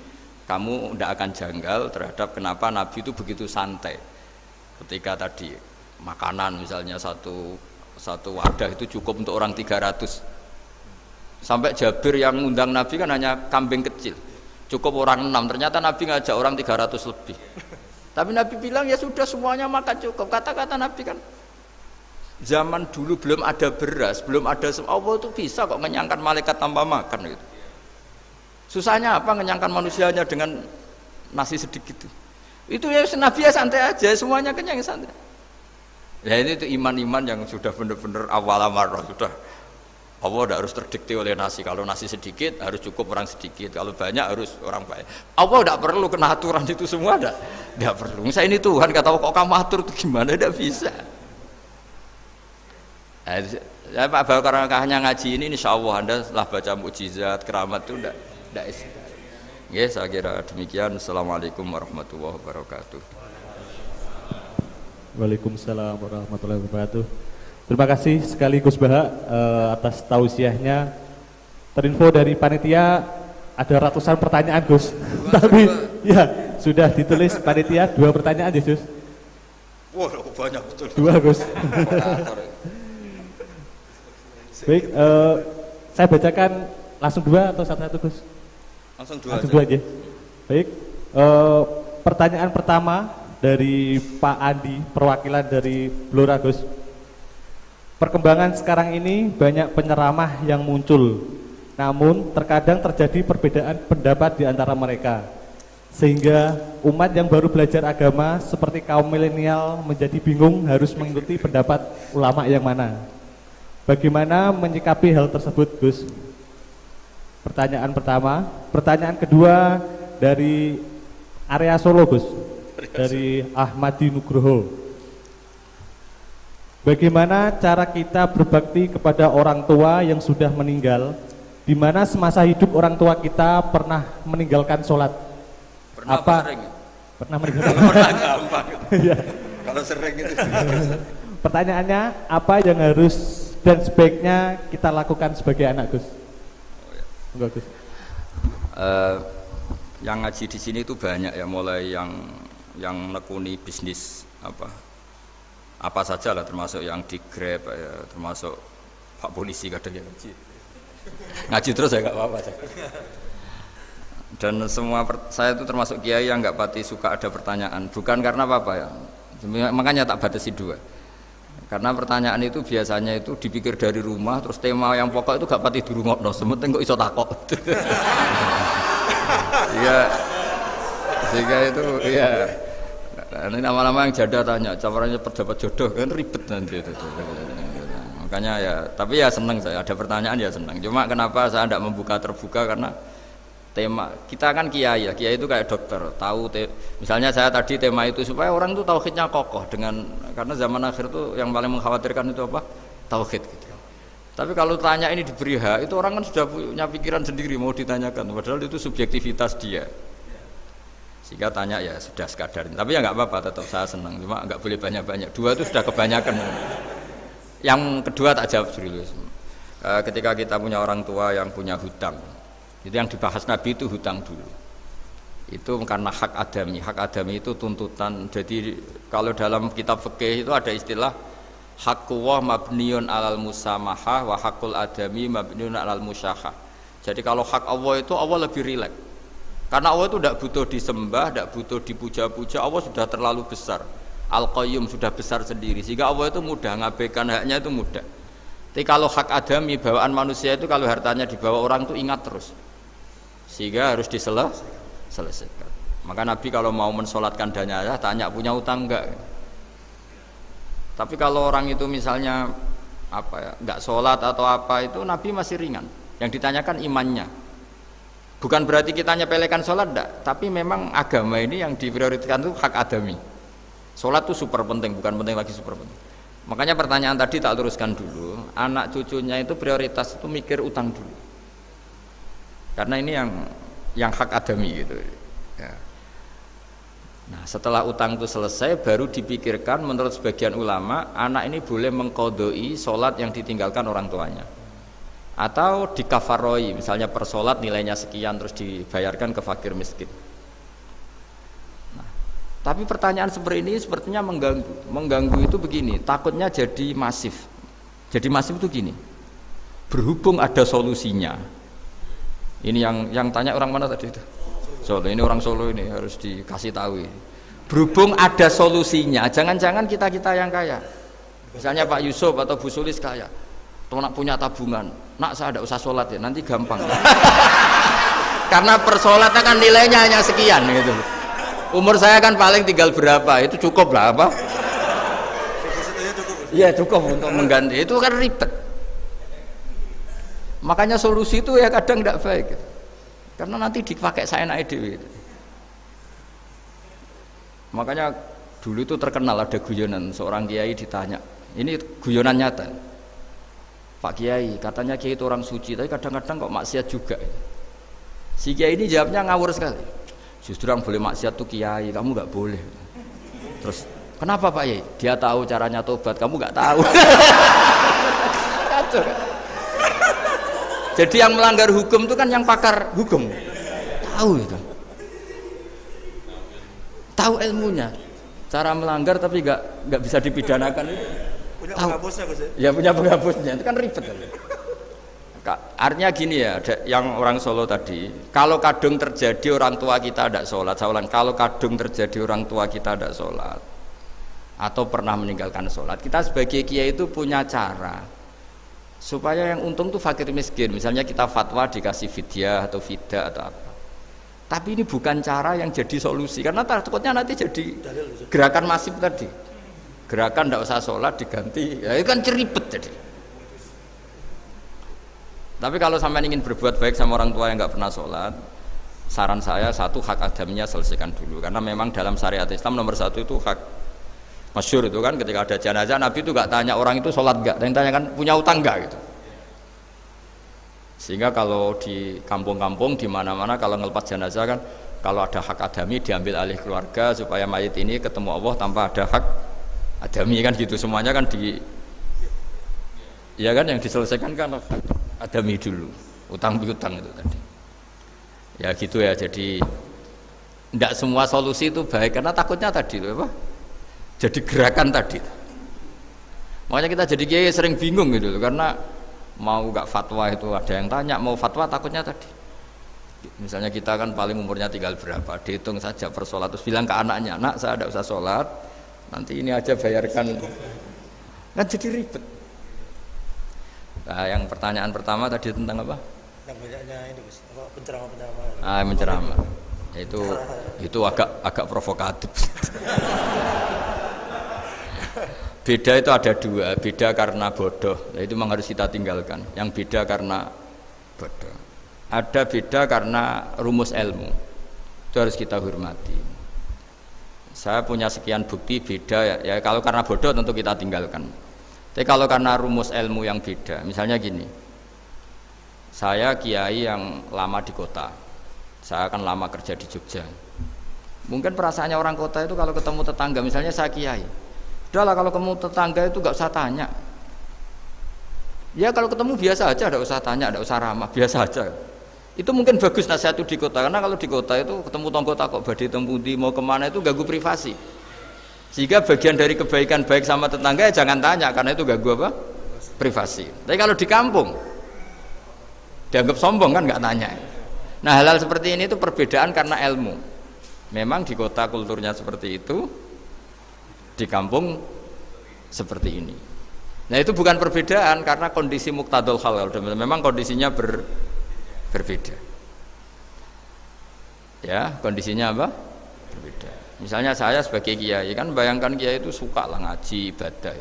kamu tidak akan janggal terhadap kenapa Nabi itu begitu santai. Ketika tadi makanan misalnya satu wadah itu cukup untuk orang 300. Sampai Jabir yang ngundang Nabi kan hanya kambing kecil, cukup orang 6. Ternyata Nabi ngajak orang 300 lebih. Tapi Nabi bilang ya sudah semuanya makan cukup. Kata-kata Nabi kan, zaman dulu belum ada beras, belum ada Allah itu bisa kok mengenyangkan malaikat tanpa makan gitu. Susahnya apa ngenyangkan manusianya dengan nasi sedikit itu ya Nabi ya santai aja, semuanya kenyang santai. Ya ini itu iman-iman yang sudah benar-benar awal amarah, sudah Allah tidak harus terdikte oleh nasi. Kalau nasi sedikit harus cukup orang sedikit, kalau banyak harus orang banyak. Allah tidak perlu kena aturan itu semua, tidak perlu. Misalnya ini Tuhan kata kok kamu atur itu gimana, tidak bisa. Ya Pak Bakar hanya ngaji ini insya Allah Anda setelah baca mukjizat keramat itu tidak istilah. Ya saya kira demikian. Assalamualaikum warahmatullahi wabarakatuh. Waalaikumsalam warahmatullahi wabarakatuh. Terima kasih sekali Gus Baha atas tausiahnya. Terinfo dari panitia ada ratusan pertanyaan Gus. Tapi ya sudah ditulis panitia 2 pertanyaan ya Gus. Wah banyak betul. 2 Gus. Baik, saya bacakan langsung 2 atau satu-satu Gus? Langsung 2 aja. Baik, pertanyaan pertama dari Pak Andi, perwakilan dari Blora Gus. Perkembangan sekarang ini banyak penyeramah yang muncul, namun terkadang terjadi perbedaan pendapat di antara mereka, sehingga umat yang baru belajar agama seperti kaum milenial menjadi bingung harus mengikuti pendapat ulama yang mana. Bagaimana menyikapi hal tersebut Gus? Pertanyaan pertama. Pertanyaan kedua dari area Solo Gus, dari Ahmadi Nugroho. Bagaimana cara kita berbakti kepada orang tua yang sudah meninggal, di mana semasa hidup orang tua kita pernah meninggalkan sholat? Sering? Pernah meninggalkan? Pernah gampang. Ya. Kalau sering itu. Pertanyaannya, apa yang harus dan sebaiknya kita lakukan sebagai anak Gus? Enggak Gus. Yang ngaji di sini itu banyak ya, mulai yang nekuni bisnis apa saja lah, termasuk yang di Grab ya, termasuk Pak Polisi kadang yang ngaji terus ya nggak apa-apa. Dan semua saya itu termasuk kiai yang nggak pati suka ada pertanyaan, bukan karena apa-apa ya, makanya tak batasi 2. Karena pertanyaan itu biasanya itu dipikir dari rumah, terus tema yang pokok itu gak pati di rumah, no, sementing kok iso takok. Iya, sehingga itu, iya. Nah, ini nama-nama yang janda tanya, caranya pejabat jodoh kan ribet nanti itu. Makanya ya, tapi ya seneng saya, ada pertanyaan ya seneng. Cuma kenapa saya tidak membuka terbuka karena tema kita kan kiai ya, kiai itu kayak dokter, tahu misalnya saya tadi tema itu supaya orang itu tauhidnya kokoh dengan karena zaman akhir itu yang paling mengkhawatirkan itu apa? Tauhid gitu. Tapi kalau tanya ini diberi hak, itu orang kan sudah punya pikiran sendiri mau ditanyakan, padahal itu subjektivitas dia. Sehingga tanya ya sudah sekadar. Tapi ya nggak apa-apa, tetap saya senang. Cuma nggak boleh banyak-banyak. Dua itu sudah kebanyakan. Yang kedua tak jawab serius. Ketika kita punya orang tua yang punya hutang, itu yang dibahas Nabi itu hutang dulu. Itu karena hak adami. Hak adami itu tuntutan. Jadi kalau dalam kitab fikih itu ada istilah haqqullah mabniun alal musamahah wa haqqul adami mabniun alal musyahah. Jadi kalau hak Allah itu Allah lebih rileks. Karena Allah itu tidak butuh disembah, tidak butuh dipuja-puja. Allah sudah terlalu besar. Al-Qayyum sudah besar sendiri. Sehingga Allah itu mudah ngabaikan haknya itu mudah. Tapi kalau hak adami bawaan manusia itu kalau hartanya dibawa orang itu ingat terus. Sehingga harus diselesaikan. Maka Nabi kalau mau mensolatkan jenazah tanya punya utang enggak. Tapi kalau orang itu misalnya apa ya, enggak sholat atau apa itu Nabi masih ringan. Yang ditanyakan imannya. Bukan berarti kita nyepelekan sholat enggak, tapi memang agama ini yang diprioritaskan itu hak adami. Sholat itu super penting, bukan penting lagi super penting. Makanya pertanyaan tadi tak teruskan dulu. Anak cucunya itu prioritas itu mikir utang dulu. Karena ini yang hak adami gitu. Ya. Nah, setelah utang itu selesai, baru dipikirkan menurut sebagian ulama, anak ini boleh mengqodoi sholat yang ditinggalkan orang tuanya. Atau dikafaroi, misalnya per sholat nilainya sekian terus dibayarkan ke fakir miskin. Nah, tapi pertanyaan seperti ini sepertinya mengganggu itu begini, takutnya jadi masif. Jadi masif itu gini, berhubung ada solusinya. Ini yang tanya orang mana tadi itu? Solo, ini orang Solo ini harus dikasih tahu. Berhubung ada solusinya, jangan-jangan kita yang kaya. Misalnya Pak Yusuf atau Bu Sulis kaya, nak punya tabungan, nak saya tidak usah sholat ya, nanti gampang. Karena per sholatnya kan nilainya hanya sekian gitu. Umur saya kan paling tinggal berapa, itu cukup lah apa? Iya cukup untuk mengganti, itu kan ribet. Makanya solusi itu ya kadang tidak baik. Karena nanti dipakai saya naik dewi. Makanya dulu itu terkenal ada guyonan seorang kiai ditanya, ini guyonan nyata. Pak Kiai, katanya Kiai itu orang suci, tapi kadang-kadang kok maksiat juga. Si Kiai ini jawabnya ngawur sekali. Justru yang boleh maksiat tuh Kiai, kamu nggak boleh. Terus kenapa Pak Kiai? Dia tahu caranya tobat, kamu nggak tahu. Kacau. Jadi yang melanggar hukum itu kan yang pakar hukum, tahu itu, tahu ilmunya, cara melanggar tapi nggak bisa dipidanakan itu. Punya penghapusnya Gus ya? Ya punya penghapusnya, itu kan ribet kan. Artinya gini ya, yang orang Solo tadi, kalau kadung terjadi orang tua kita tidak sholat, saya ulang, kalau kadung terjadi orang tua kita tidak sholat atau pernah meninggalkan sholat, kita sebagai kiai itu punya cara supaya yang untung tuh fakir miskin. Misalnya kita fatwa dikasih fidyah atau fida atau apa. Tapi ini bukan cara yang jadi solusi, karena takutnya nanti jadi gerakan masif tadi. Gerakan tidak usah sholat diganti, ya itu kan ceribet jadi. Tapi kalau sampai ingin berbuat baik sama orang tua yang nggak pernah sholat, saran saya satu, hak adamnya selesaikan dulu. Karena memang dalam syariat Islam nomor satu itu hak. Masyhur itu kan ketika ada jenazah Nabi itu gak tanya orang itu sholat gak, yang tanya kan punya utang gak gitu. Sehingga kalau di kampung-kampung di mana-mana kalau ngelepas jenazah kan kalau ada hak adami diambil alih keluarga supaya mayit ini ketemu Allah tanpa ada hak adami kan gitu, semuanya kan ya kan yang diselesaikan kan hak adami dulu, utang piutang itu tadi. Ya gitu ya, jadi tidak semua solusi itu baik karena takutnya tadi itu apa? Jadi gerakan tadi. Makanya kita jadi kiai sering bingung gitu loh, karena mau gak fatwa itu ada yang tanya, mau fatwa takutnya tadi. Misalnya kita kan paling umurnya tinggal berapa, dihitung saja per sholat, terus bilang ke anaknya, nak saya tidak usah sholat, nanti ini aja bayarkan Kan jadi ribet. Nah, yang pertanyaan pertama tadi tentang apa? Yang banyaknya ini Gus, penceramah-penceramah. Menceramah. Itu agak provokatif. Beda itu ada dua, beda karena bodoh. Nah, itu memang harus kita tinggalkan. Yang beda karena bodoh. Ada beda karena rumus ilmu. Itu harus kita hormati. Saya punya sekian bukti beda ya kalau karena bodoh tentu kita tinggalkan. Tapi kalau karena rumus ilmu yang beda, misalnya gini. Saya kiai yang lama di kota. Saya akan lama kerja di Jogja. Mungkin perasaannya orang kota itu kalau ketemu tetangga, misalnya saya kiai. Udahlah kalau ketemu tetangga itu gak usah tanya. Ya kalau ketemu biasa aja, gak usah tanya, gak usah ramah, biasa aja. Itu mungkin bagus nasihat itu di kota, karena kalau di kota itu ketemu tonggo takok badhe tempundi mau kemana itu ganggu privasi. Sehingga bagian dari kebaikan baik sama tetangga ya jangan tanya, karena itu ganggu apa? Privasi. Tapi kalau di kampung dianggap sombong kan nggak tanya. Nah hal-hal seperti ini itu perbedaan karena ilmu. Memang di kota kulturnya seperti itu, di kampung seperti ini. Nah itu bukan perbedaan karena kondisi muktadul hal, memang kondisinya berbeda. Ya kondisinya apa? Berbeda. Misalnya saya sebagai kiai kan bayangkan kiai itu suka lah ngaji ibadah.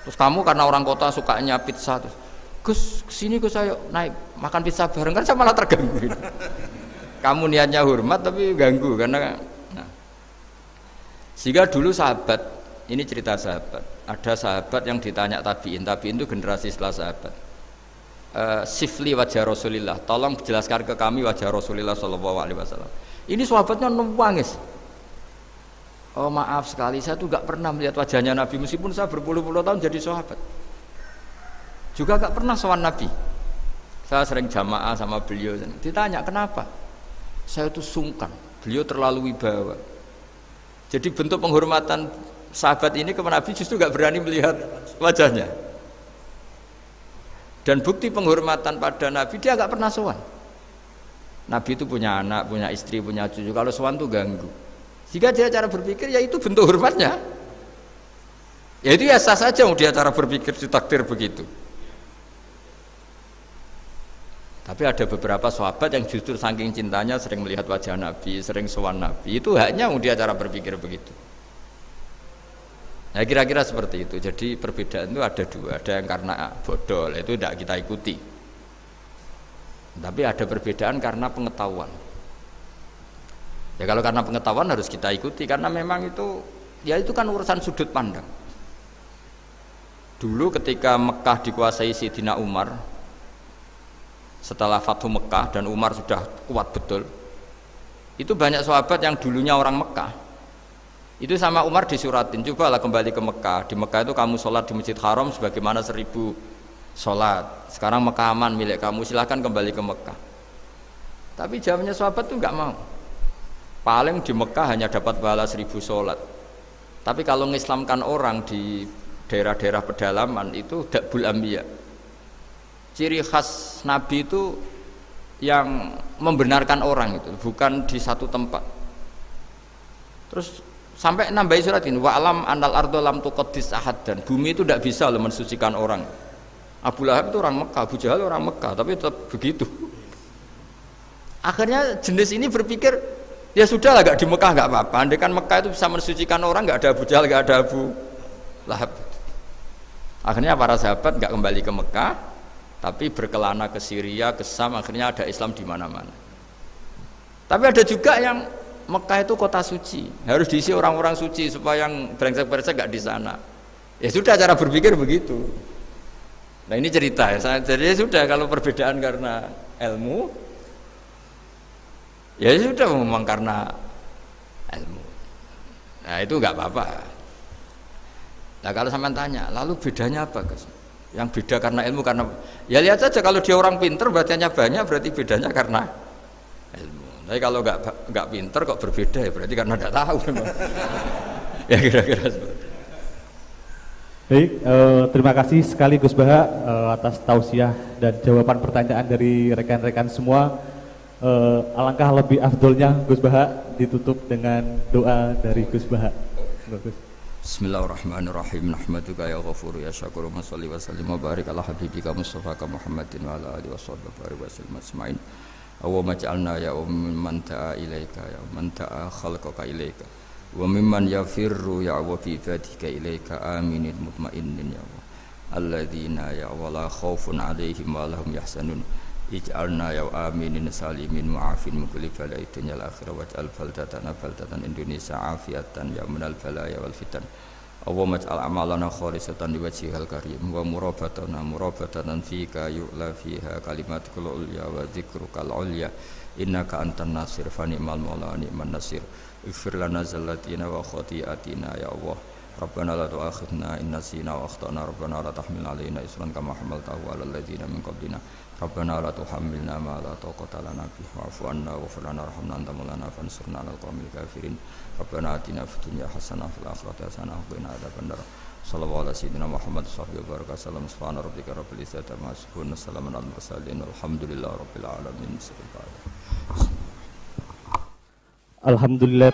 Terus kamu karena orang kota sukanya pizza, terus Gus kesini Gus ayo naik makan pizza bareng, kan saya malah terganggu. Kamu niatnya hormat tapi ganggu karena nah. Sehingga dulu sahabat, ini cerita sahabat, ada sahabat yang ditanya tabiin itu generasi setelah sahabat. Sifli wajah Rasulillah, tolong jelaskan ke kami wajah Rasulillah Shallallahu Alaihi Wasallam. Ini sahabatnya nangis. Oh maaf sekali, saya tuh gak pernah melihat wajahnya Nabi meskipun saya berpuluh-puluh tahun jadi sahabat. Juga gak pernah sowan Nabi. Saya sering jamaah sama beliau. Ditanya kenapa? Saya itu sungkan. Beliau terlalu wibawa. Jadi bentuk penghormatan sahabat ini ke Nabi justru gak berani melihat wajahnya. Dan bukti penghormatan pada Nabi dia gak pernah sowan. Nabi itu punya anak, punya istri, punya cucu. Kalau sowan tuh ganggu. Jika dia cara berpikir ya itu bentuk hormatnya. Ya itu ya sah saja dia cara berpikir ditakdir begitu. Tapi ada beberapa sahabat yang justru saking cintanya sering melihat wajah Nabi, sering sowan Nabi. Itu haknya dia cara berpikir begitu. Nah kira-kira seperti itu. Jadi perbedaan itu ada dua. Ada yang karena bodoh, itu tidak kita ikuti. Tapi ada perbedaan karena pengetahuan. Ya kalau karena pengetahuan harus kita ikuti karena memang itu ya itu kan urusan sudut pandang. Dulu ketika Mekah dikuasai Sayyidina Umar, setelah Fathu Mekah dan Umar sudah kuat betul, itu banyak sahabat yang dulunya orang Mekah itu sama Umar disuratin, cobalah kembali ke Mekah. Di Mekah itu kamu sholat di Masjid Haram sebagaimana 1000 sholat. Sekarang Mekah aman milik kamu, silahkan kembali ke Mekah. Tapi jawabnya sahabat itu nggak mau. Paling di Mekah hanya dapat pahala 1000 sholat. Tapi kalau mengislamkan orang di daerah-daerah pedalaman itu dakbul anbiya. Ciri khas Nabi itu yang membenarkan orang itu, bukan di satu tempat. Terus sampai nambahi surat ini, wa alam anal ardo lam tuqaddis ahad, dan bumi itu tidak bisa loh mensucikan orang. Abu Lahab itu orang Mekah, Abu Jahal orang Mekah, tapi tetap begitu. Akhirnya jenis ini berpikir, ya sudah lah, gak di Mekah gak apa-apa. Andai kan Mekah itu bisa mensucikan orang, gak ada Abu Jahal, gak ada Abu Lahab. Akhirnya para sahabat gak kembali ke Mekah, tapi berkelana ke Syria, ke Sam. Akhirnya ada Islam di mana-mana. Tapi ada juga yang Mekah itu kota suci, harus diisi orang-orang suci supaya yang brengsek-brengsek gak di sana. Ya sudah, cara berpikir begitu. Nah ini cerita ya. Jadi ya sudah, kalau perbedaan karena ilmu, ya sudah memang karena ilmu. Nah itu nggak apa-apa. Nah kalau sampean tanya, lalu bedanya apa Gus? Yang beda karena ilmu karena ya lihat saja, kalau dia orang pinter bacanya banyak berarti bedanya karena ilmu. Tapi kalau nggak pinter kok berbeda ya berarti karena tidak tahu. Ya kira-kira seperti. Baik, terima kasih sekali Gus Baha atas tausiah dan jawaban pertanyaan dari rekan-rekan semua. Alangkah lebih afdolnya Gus Baha ditutup dengan doa dari Gus Baha. Bagus. Bismillahirrahmanirrahim. Nahmaduka ya ghafur ya syakur wa sholli wa sallim wa barik ala habibika Mustafa Muhammadin wa ala alihi wa sahbihi wa sallam asma'in. Allahumma ja'alna ya man ta'a ilaika ya man ta'a khalqaka ilaika wa mimman yafirru ya wa fi fatika ilaika aminin mutmainnin ya Allah. Alladzina ya wala khaufun 'alaihim wa lahum yahzanun. Ij'alna ya aminin salimin mu'afin min kulli bala'i dunya al-akhirah waj'al baldatana Indonesia afiatan ya minal balaya wal fitan. Allahumma ij'al a'malana khalisatan liwajhikal karim wa murabatan fika yu'la fiha kalimatukal ulya wa dzikrukal ulya innaka antan nasir fa ni'mal maula ni'man nasir. Ighfir lana zallatina wa khati'atina ya Allah. Rabbana la tu'akhidna in nasina wa akhtana rabbana la tahmil 'alaina isran kama hamaltahu 'alal ladzina min qablina. Rabbana la tuhammilna ma la taqata lana bihi wa'fu 'anna waghfir lana warhamna anta maulana fansurna 'alal qaumil kafirin. Rabbana atina fid dunya hasanah wa fil akhirati hasanah wa qina adzabannar. Sallallahu ala sayyidina Muhammad sallallahu alaihi wa sallam. Subhana rabbika rabbil izzati amma yasifun. Salamun alal mursalin. Alhamdulillahi rabbil alamin. Alhamdulillah.